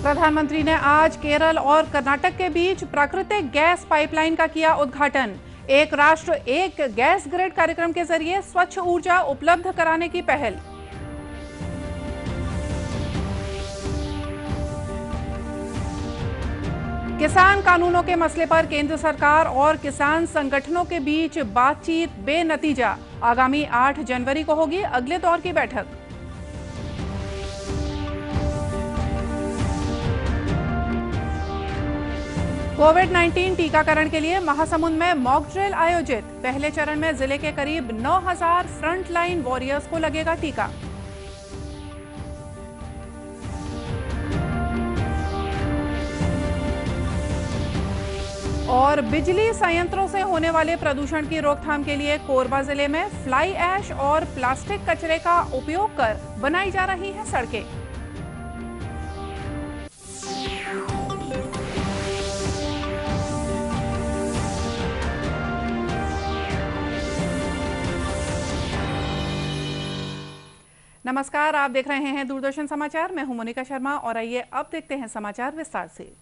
प्रधानमंत्री ने आज केरल और कर्नाटक के बीच प्राकृतिक गैस पाइपलाइन का किया उद्घाटन। एक राष्ट्र एक गैस ग्रिड कार्यक्रम के जरिए स्वच्छ ऊर्जा उपलब्ध कराने की पहल। किसान कानूनों के मसले पर केंद्र सरकार और किसान संगठनों के बीच बातचीत बेनतीजा। आगामी 8 जनवरी को होगी अगले दौर की बैठक। कोविड-19 टीकाकरण के लिए महासमुंद में मॉक ड्रिल आयोजित। पहले चरण में जिले के करीब 9,000 फ्रंटलाइन वॉरियर्स को लगेगा टीका। और बिजली संयंत्रों से होने वाले प्रदूषण की रोकथाम के लिए कोरबा जिले में फ्लाई ऐश और प्लास्टिक कचरे का उपयोग कर बनाई जा रही हैं सड़कें। नमस्कार, आप देख रहे हैं दूरदर्शन समाचार। मैं हूं मोनिका शर्मा और आइए अब देखते हैं समाचार विस्तार से।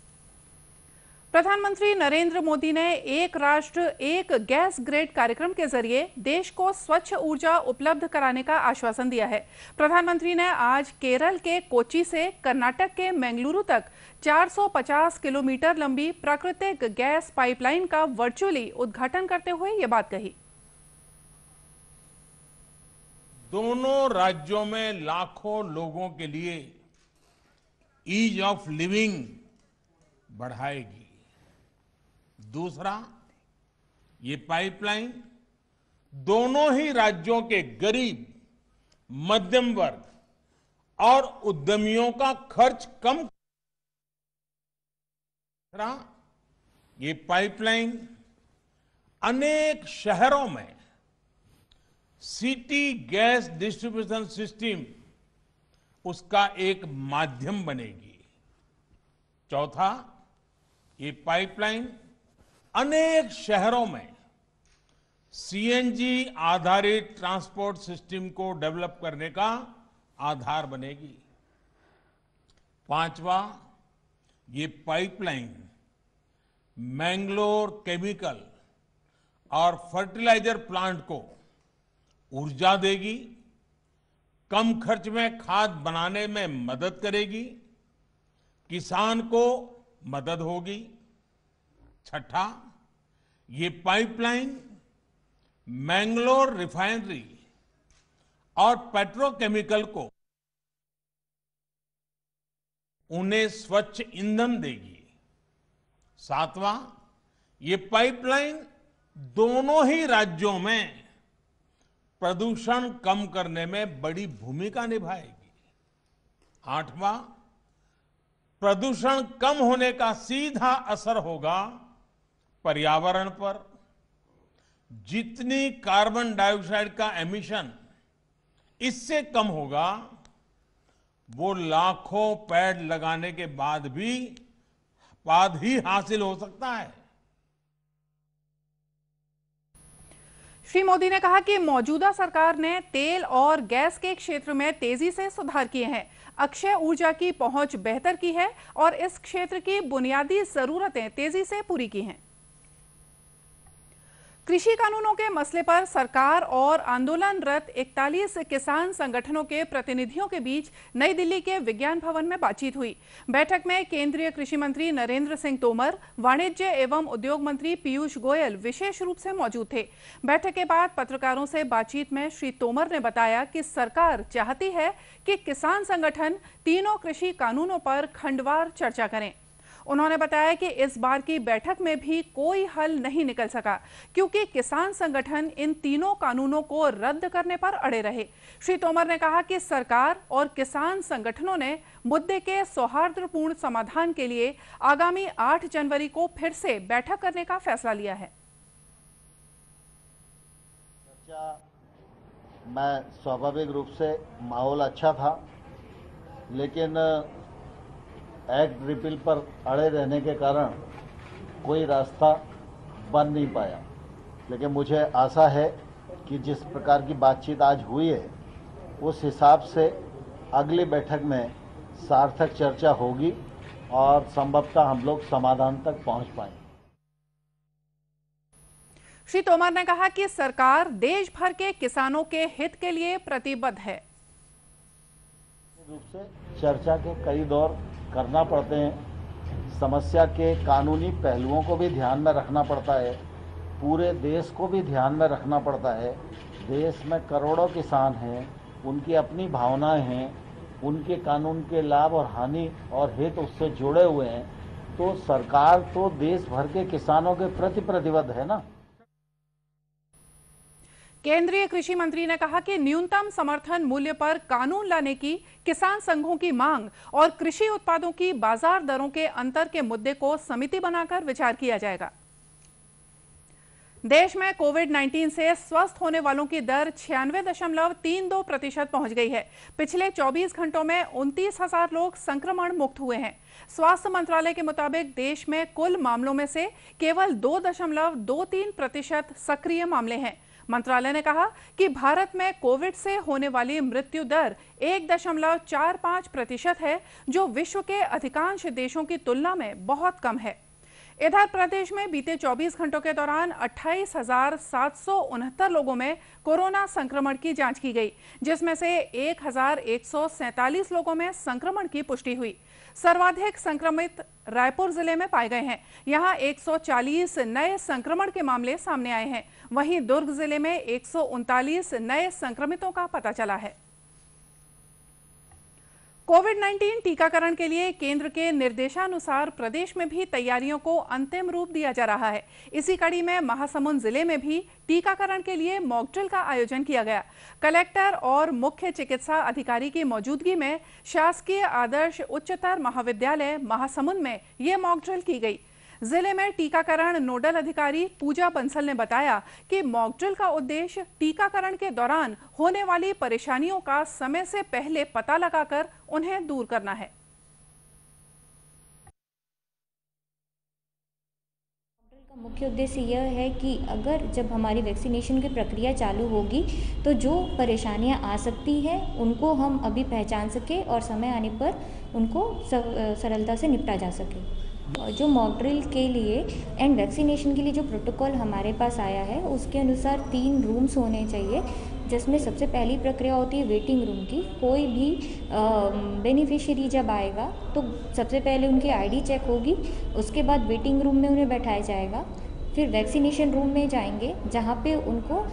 प्रधानमंत्री नरेंद्र मोदी ने एक राष्ट्र एक गैस ग्रिड कार्यक्रम के जरिए देश को स्वच्छ ऊर्जा उपलब्ध कराने का आश्वासन दिया है। प्रधानमंत्री ने आज केरल के कोच्चि से कर्नाटक के मंगलुरु तक 450 किलोमीटर लंबी प्राकृतिक गैस पाइपलाइन का वर्चुअली उद्घाटन करते हुए ये बात कही। दोनों राज्यों में लाखों लोगों के लिए ईज ऑफ लिविंग बढ़ाएगी। दूसरा, ये पाइपलाइन दोनों ही राज्यों के गरीब, मध्यम वर्ग और उद्यमियों का खर्च कम। तीसरा, ये पाइपलाइन अनेक शहरों में सिटी गैस डिस्ट्रीब्यूशन सिस्टम उसका एक माध्यम बनेगी। चौथा, ये पाइपलाइन अनेक शहरों में सीएनजी आधारित ट्रांसपोर्ट सिस्टम को डेवलप करने का आधार बनेगी। पांचवा, ये पाइपलाइन मैंगलोर केमिकल और फर्टिलाइजर प्लांट को ऊर्जा देगी, कम खर्च में खाद बनाने में मदद करेगी, किसान को मदद होगी। छठा, ये पाइपलाइन मैंगलोर रिफाइनरी और पेट्रोकेमिकल को उन्हें स्वच्छ ईंधन देगी। सातवां, ये पाइपलाइन दोनों ही राज्यों में प्रदूषण कम करने में बड़ी भूमिका निभाएगी। आठवां, प्रदूषण कम होने का सीधा असर होगा पर्यावरण पर। जितनी कार्बन डाइऑक्साइड का एमिशन इससे कम होगा, वो लाखों पेड़ लगाने के बाद ही हासिल हो सकता है। श्री मोदी ने कहा कि मौजूदा सरकार ने तेल और गैस के क्षेत्र में तेजी से सुधार किए हैं, अक्षय ऊर्जा की पहुंच बेहतर की है और इस क्षेत्र की बुनियादी जरूरतें तेजी से पूरी की हैं। कृषि कानूनों के मसले पर सरकार और आंदोलनरत 41 किसान संगठनों के प्रतिनिधियों के बीच नई दिल्ली के विज्ञान भवन में बातचीत हुई। बैठक में केंद्रीय कृषि मंत्री नरेंद्र सिंह तोमर, वाणिज्य एवं उद्योग मंत्री पीयूष गोयल विशेष रूप से मौजूद थे। बैठक के बाद पत्रकारों से बातचीत में श्री तोमर ने बताया कि सरकार चाहती है कि किसान संगठन तीनों कृषि कानूनों पर खंडवार चर्चा करें। उन्होंने बताया कि इस बार की बैठक में भी कोई हल नहीं निकल सका क्योंकि किसान संगठन इन तीनों कानूनों को रद्द करने पर अड़े रहे। श्री तोमर ने कहा कि सरकार और किसान संगठनों ने मुद्दे के सौहार्दपूर्ण समाधान के लिए आगामी 8 जनवरी को फिर से बैठक करने का फैसला लिया है। मैं स्वाभाविक रूप से माहौल अच्छा था, लेकिन एक्ट रिपील पर अड़े रहने के कारण कोई रास्ता बन नहीं पाया। लेकिन मुझे आशा है कि जिस प्रकार की बातचीत आज हुई है उस हिसाब से अगली बैठक में सार्थक चर्चा होगी और संभवतः हम लोग समाधान तक पहुंच पाएं। श्री तोमर ने कहा कि सरकार देश भर के किसानों के हित के लिए प्रतिबद्ध है। रूप से चर्चा के कई दौर करना पड़ते हैं, समस्या के कानूनी पहलुओं को भी ध्यान में रखना पड़ता है, पूरे देश को भी ध्यान में रखना पड़ता है। देश में करोड़ों किसान हैं, उनकी अपनी भावनाएं हैं, उनके कानून के लाभ और हानि और हित उससे जुड़े हुए हैं, तो सरकार तो देश भर के किसानों के प्रति प्रतिबद्ध है ना। केंद्रीय कृषि मंत्री ने कहा कि न्यूनतम समर्थन मूल्य पर कानून लाने की किसान संघों की मांग और कृषि उत्पादों की बाजार दरों के अंतर के मुद्दे को समिति बनाकर विचार किया जाएगा। देश में कोविड-19 से स्वस्थ होने वालों की दर 96.32% पहुंच गई है। पिछले 24 घंटों में 29,000 लोग संक्रमण मुक्त हुए हैं। स्वास्थ्य मंत्रालय के मुताबिक देश में कुल मामलों में से केवल 2.23% सक्रिय मामले हैं। मंत्रालय ने कहा कि भारत में कोविड से होने वाली मृत्यु दर 1.45% है, जो विश्व के अधिकांश देशों की तुलना में बहुत कम है। इधर प्रदेश में बीते 24 घंटों के दौरान 28,769 लोगों में कोरोना संक्रमण की जांच की गई, जिसमें से 1,147 लोगों में संक्रमण की पुष्टि हुई। सर्वाधिक संक्रमित रायपुर जिले में पाए गए हैं। यहां 140 नए संक्रमण के मामले सामने आए हैं। वहीं दुर्ग जिले में 139 नए संक्रमितों का पता चला है। कोविड-19 टीकाकरण के लिए केंद्र के निर्देशानुसार प्रदेश में भी तैयारियों को अंतिम रूप दिया जा रहा है। इसी कड़ी में महासमुंद जिले में भी टीकाकरण के लिए मॉक ड्रिल का आयोजन किया गया। कलेक्टर और मुख्य चिकित्सा अधिकारी की मौजूदगी में शासकीय आदर्श उच्चतर महाविद्यालय महासमुंद में ये मॉक ड्रिल की गई। जिले में टीकाकरण नोडल अधिकारी पूजा बंसल ने बताया कि मॉक ड्रिल का उद्देश्य टीकाकरण के दौरान होने वाली परेशानियों का समय से पहले पता लगाकर उन्हें दूर करना है। मुख्य उद्देश्य यह है कि अगर जब हमारी वैक्सीनेशन की प्रक्रिया चालू होगी तो जो परेशानियां आ सकती हैं उनको हम अभी पहचान सकें और समय आने पर उनको सरलता से निपटा जा सके। जो मॉक ड्रिल के लिए एंड वैक्सीनेशन के लिए जो प्रोटोकॉल हमारे पास आया है उसके अनुसार 3 रूम्स होने चाहिए, जिसमें सबसे पहली प्रक्रिया होती है वेटिंग रूम की। कोई भी बेनिफिशियरी जब आएगा तो सबसे पहले उनकी आईडी चेक होगी, उसके बाद वेटिंग रूम में उन्हें बैठाया जाएगा। फिर वैक्सीनेशन रूम में जाएंगे, जहाँ पे उनको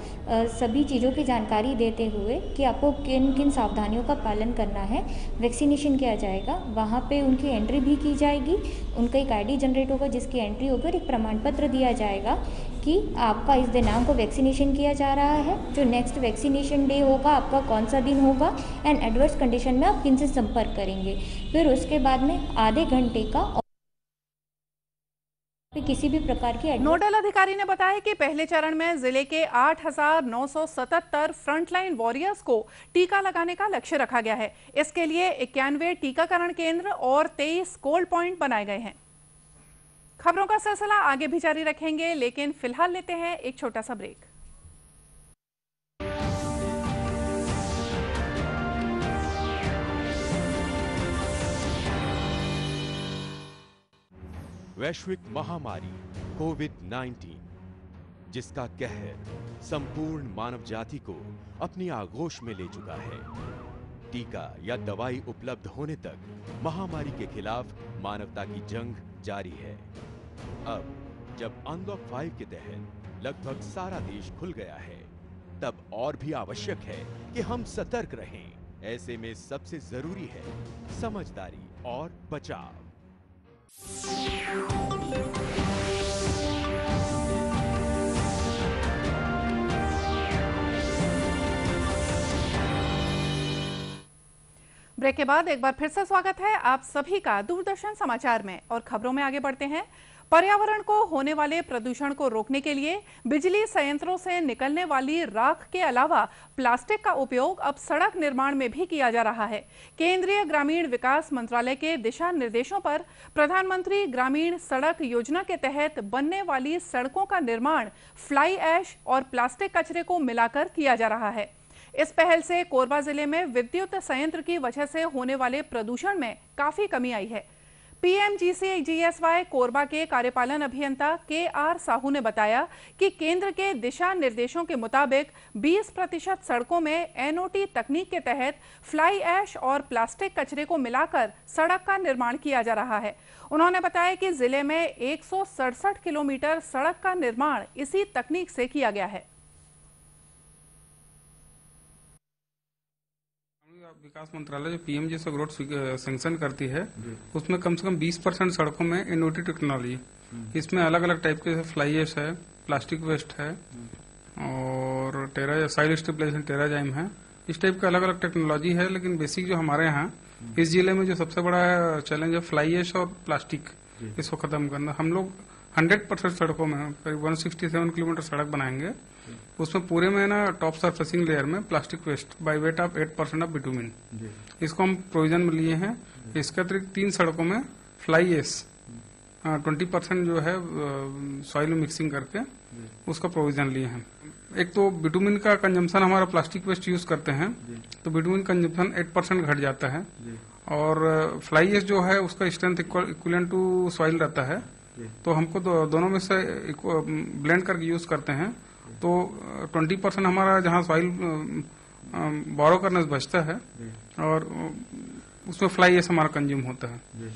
सभी चीज़ों की जानकारी देते हुए कि आपको किन किन सावधानियों का पालन करना है वैक्सीनेशन किया जाएगा। वहाँ पे उनकी एंट्री भी की जाएगी, उनका एक आईडी जनरेट होगा जिसकी एंट्री होकर एक प्रमाण पत्र दिया जाएगा कि आपका इस दिनांक को वैक्सीनेशन किया जा रहा है। जो नेक्स्ट वैक्सीनेशन डे होगा आपका कौन सा दिन होगा एंड एडवर्स कंडीशन में आप किन से संपर्क करेंगे। फिर उसके बाद में आधे घंटे का किसी भी प्रकार की नोडल अधिकारी ने बताया कि पहले चरण में जिले के 8,977 फ्रंटलाइन वॉरियर्स को टीका लगाने का लक्ष्य रखा गया है। इसके लिए 91 टीकाकरण केंद्र और 23 कोल्ड पॉइंट बनाए गए हैं। खबरों का सिलसिला आगे भी जारी रखेंगे, लेकिन फिलहाल लेते हैं एक छोटा सा ब्रेक। वैश्विक महामारी कोविड-19, जिसका कहर संपूर्ण मानव जाति को अपनी आगोश में ले चुका है। टीका या दवाई उपलब्ध होने तक महामारी के खिलाफ मानवता की जंग जारी है। अब जब अनलॉक 5 के तहत लगभग सारा देश खुल गया है, तब और भी आवश्यक है कि हम सतर्क रहें। ऐसे में सबसे जरूरी है समझदारी और बचाव। ब्रेक के बाद एक बार फिर से स्वागत है आप सभी का दूरदर्शन समाचार में। और खबरों में आगे बढ़ते हैं। पर्यावरण को होने वाले प्रदूषण को रोकने के लिए बिजली संयंत्रों से निकलने वाली राख के अलावा प्लास्टिक का उपयोग अब सड़क निर्माण में भी किया जा रहा है। केंद्रीय ग्रामीण विकास मंत्रालय के दिशा निर्देशों पर प्रधानमंत्री ग्रामीण सड़क योजना के तहत बनने वाली सड़कों का निर्माण फ्लाई ऐश और प्लास्टिक कचरे को मिलाकर किया जा रहा है। इस पहल से कोरबा जिले में विद्युत संयंत्र की वजह से होने वाले प्रदूषण में काफी कमी आई है। पीएमजीसीजीएसवाई कोरबा के कार्यपालन अभियंता KR साहू ने बताया कि केंद्र के दिशा निर्देशों के मुताबिक 20% सड़कों में NOT तकनीक के तहत फ्लाई ऐश और प्लास्टिक कचरे को मिलाकर सड़क का निर्माण किया जा रहा है। उन्होंने बताया कि जिले में 167 किलोमीटर सड़क का निर्माण इसी तकनीक से किया गया है। विकास मंत्रालय जो पीएमजी से ग्रोथ सैंक्शन करती है उसमें कम से कम 20% सड़कों में NOT टेक्नोलॉजी, इसमें अलग अलग टाइप के फ्लाई ऐश है, प्लास्टिक वेस्ट है और सॉइल स्टेबलाइजेशन टेराजाइम है। इस टाइप का अलग अलग टेक्नोलॉजी है, लेकिन बेसिक जो हमारे यहाँ इस जिले में जो सबसे बड़ा चैलेंज है फ्लाई ऐश और प्लास्टिक, इसको खत्म करना। हम लोग 100% सड़कों में करीब 167 किलोमीटर सड़क बनाएंगे, उसमें पूरे में ना टॉप सरफेसिंग लेयर में plastic waste by weight of 8% of bitumen, इसको हम प्रोविजन में लिए हैं। इसके अतिरिक्त 3 सड़कों में फ्लाई ऐश 20% जो है सॉइल में मिक्सिंग करके उसका प्रोविजन लिए हैं। एक तो बिटुमिन का कंजम्पशन, हमारा प्लास्टिक वेस्ट यूज करते हैं तो बिटुमिन कंजम्पशन 8% घट जाता है और फ्लाई ऐश जो है उसका स्ट्रेंथ इक्विवेलेंट टू सॉइल रहता है, तो हमको दोनों में से ब्लेंड करके यूज करते हैं तो 20% हमारा जहाँ सॉइल बोरो करने से बचता है और उसमें फ्लाई ऐश हमारा कंज्यूम होता है।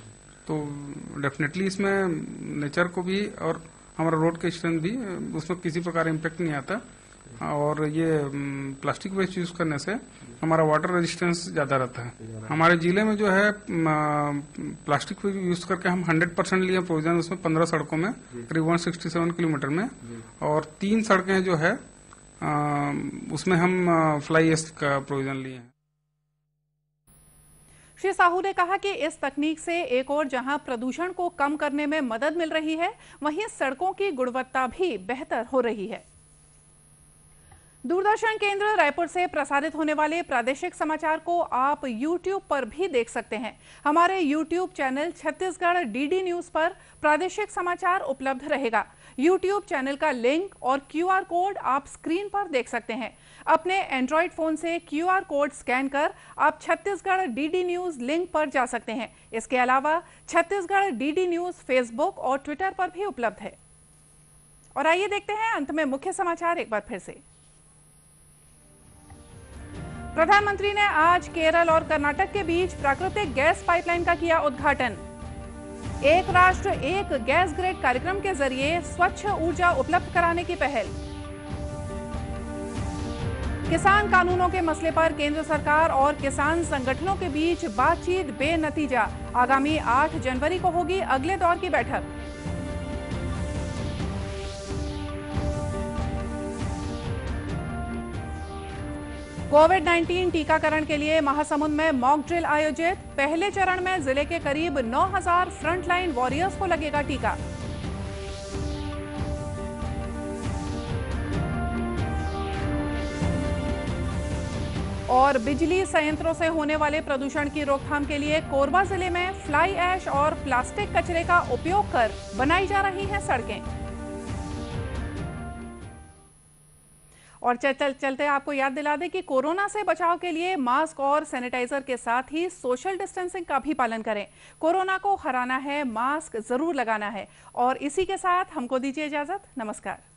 तो डेफिनेटली इसमें नेचर को भी और हमारा रोड के स्ट्रेंथ भी उसमें किसी प्रकार इम्पेक्ट नहीं आता और ये प्लास्टिक वेस्ट यूज करने से हमारा वाटर रेजिस्टेंस ज्यादा रहता है। हमारे जिले में जो है प्लास्टिक यूज करके हम 100% लिए प्रोविजन, उसमें 15 सड़कों में करीब 167 किलोमीटर में और 3 सड़कें जो है उसमें हम फ्लाई ऐश का प्रोविजन लिए हैं। श्री साहू ने कहा कि इस तकनीक से एक और जहां प्रदूषण को कम करने में मदद मिल रही है, वहीं सड़कों की गुणवत्ता भी बेहतर हो रही है। दूरदर्शन केंद्र रायपुर से प्रसारित होने वाले प्रादेशिक समाचार को आप YouTube पर भी देख सकते हैं। हमारे YouTube channel Chhattisgarh DD news पर प्रादेशिक समाचार उपलब्ध रहेगा। YouTube चैनल का लिंक और QR कोड आप स्क्रीन पर देख सकते हैं। अपने एंड्रॉइड फोन से QR कोड स्कैन कर आप छत्तीसगढ़ DD न्यूज लिंक पर जा सकते हैं। इसके अलावा छत्तीसगढ़ DD न्यूज फेसबुक और ट्विटर पर भी उपलब्ध है। और आइए देखते हैं अंत में मुख्य समाचार एक बार फिर से। प्रधानमंत्री ने आज केरल और कर्नाटक के बीच प्राकृतिक गैस पाइपलाइन का किया उद्घाटन। एक राष्ट्र एक गैस ग्रिड कार्यक्रम के जरिए स्वच्छ ऊर्जा उपलब्ध कराने की पहल। किसान कानूनों के मसले पर केंद्र सरकार और किसान संगठनों के बीच बातचीत बेनतीजा। आगामी 8 जनवरी को होगी अगले दौर की बैठक। कोविड-19 टीकाकरण के लिए महासमुंद में मॉक ड्रिल आयोजित। पहले चरण में जिले के करीब 9000 फ्रंटलाइन वॉरियर्स को लगेगा टीका। और बिजली संयंत्रों से होने वाले प्रदूषण की रोकथाम के लिए कोरबा जिले में फ्लाई ऐश और प्लास्टिक कचरे का उपयोग कर बनाई जा रही हैं सड़कें। और चलते आपको याद दिला दें कि कोरोना से बचाव के लिए मास्क और सैनिटाइजर के साथ ही सोशल डिस्टेंसिंग का भी पालन करें। कोरोना को हराना है, मास्क जरूर लगाना है। और इसी के साथ हमको दीजिए इजाजत। नमस्कार।